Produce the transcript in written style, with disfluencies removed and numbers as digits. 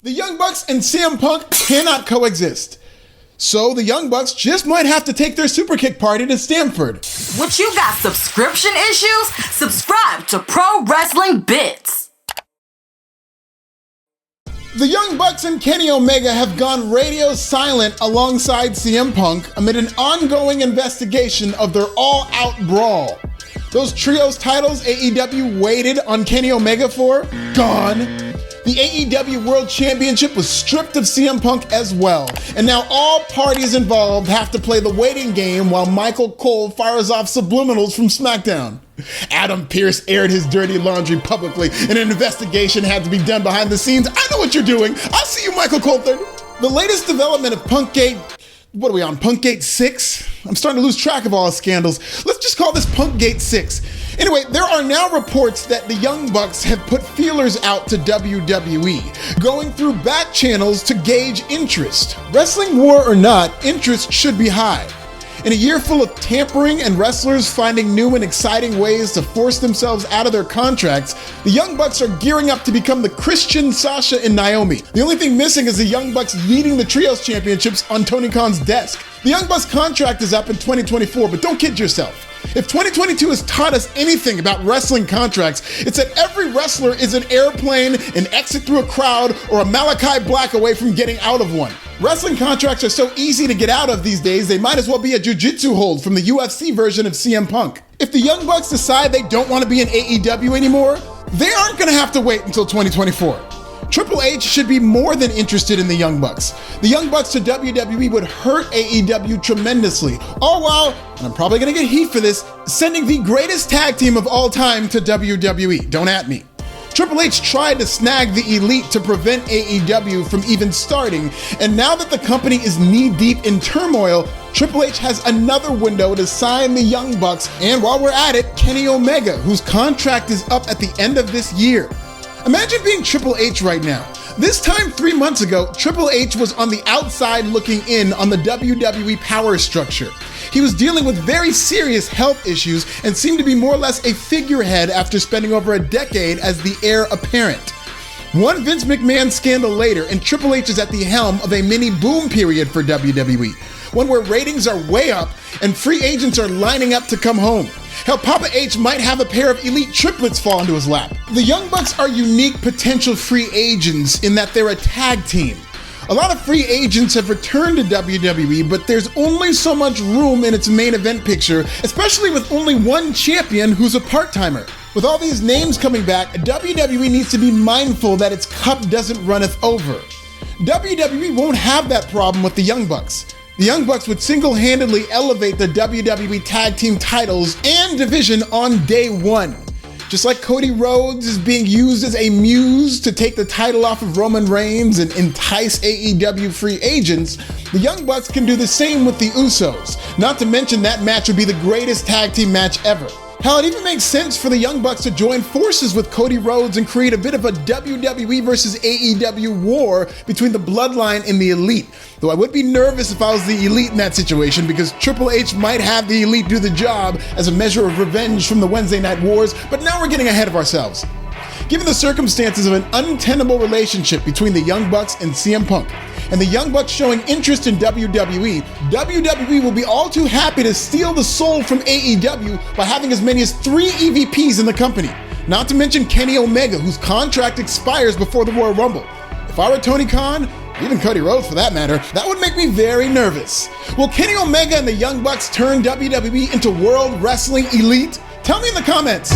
The Young Bucks and CM Punk cannot coexist. So the Young Bucks just might have to take their Superkick party to Stamford. What, you got subscription issues? Subscribe to Pro Wrestling Bits. The Young Bucks and Kenny Omega have gone radio silent alongside CM Punk amid an ongoing investigation of their All Out Brawl. Those trios titles AEW waited on Kenny Omega for? Gone. The AEW World Championship was stripped of CM Punk as well, and now all parties involved have to play the waiting game while Michael Cole fires off subliminals from SmackDown. Adam Pearce aired his dirty laundry publicly, and an investigation had to be done behind the scenes. I know what you're doing. I'll see you, Michael Coulthard. The latest development of Punkgate, what are we on, Punkgate 6? I'm starting to lose track of all the scandals. Let's just call this Punkgate 6. Anyway, there are now reports that the Young Bucks have put feelers out to WWE, going through back channels to gauge interest. Wrestling war or not, interest should be high. In a year full of tampering and wrestlers finding new and exciting ways to force themselves out of their contracts, the Young Bucks are gearing up to become the Christian Sasha and Naomi. The only thing missing is the Young Bucks leading the Trios Championships on Tony Khan's desk. The Young Bucks contract is up in 2024, but don't kid yourself. If 2022 has taught us anything about wrestling contracts, it's that every wrestler is an airplane, an exit through a crowd, or a Malachi Black away from getting out of one. Wrestling contracts are so easy to get out of these days, they might as well be a jiu-jitsu hold from the UFC version of CM Punk. If the Young Bucks decide they don't want to be in AEW anymore, they aren't going to have to wait until 2024. Triple H should be more than interested in the Young Bucks. The Young Bucks to WWE would hurt AEW tremendously, all while, and I'm probably going to get heat for this, sending the greatest tag team of all time to WWE. Don't at me. Triple H tried to snag the Elite to prevent AEW from even starting, and now that the company is knee-deep in turmoil, Triple H has another window to sign the Young Bucks, and while we're at it, Kenny Omega, whose contract is up at the end of this year. Imagine being Triple H right now. This time 3 months ago, Triple H was on the outside looking in on the WWE power structure. He was dealing with very serious health issues and seemed to be more or less a figurehead after spending over a decade as the heir apparent. One Vince McMahon scandal later, and Triple H is at the helm of a mini boom period for WWE, one where ratings are way up and free agents are lining up to come home. Hell, Papa H might have a pair of elite triplets fall into his lap. The Young Bucks are unique potential free agents in that they're a tag team. A lot of free agents have returned to WWE, but there's only so much room in its main event picture, especially with only one champion who's a part-timer. With all these names coming back, WWE needs to be mindful that its cup doesn't runneth over. WWE won't have that problem with the Young Bucks. The Young Bucks would single-handedly elevate the WWE Tag Team titles and division on day one. Just like Cody Rhodes is being used as a muse to take the title off of Roman Reigns and entice AEW free agents, the Young Bucks can do the same with the Usos. Not to mention that match would be the greatest tag team match ever. Hell, it even makes sense for the Young Bucks to join forces with Cody Rhodes and create a bit of a WWE versus AEW war between the Bloodline and the Elite. Though I would be nervous if I was the Elite in that situation, because Triple H might have the Elite do the job as a measure of revenge from the Wednesday Night Wars, but now we're getting ahead of ourselves. Given the circumstances of an untenable relationship between the Young Bucks and CM Punk, and the Young Bucks showing interest in WWE will be all too happy to steal the soul from AEW by having as many as 3 EVPs in the company. Not to mention Kenny Omega, whose contract expires before the Royal Rumble. If I were Tony Khan, even Cody Rhodes for that matter, that would make me very nervous. Will Kenny Omega and the Young Bucks turn WWE into World Wrestling Elite? Tell me in the comments.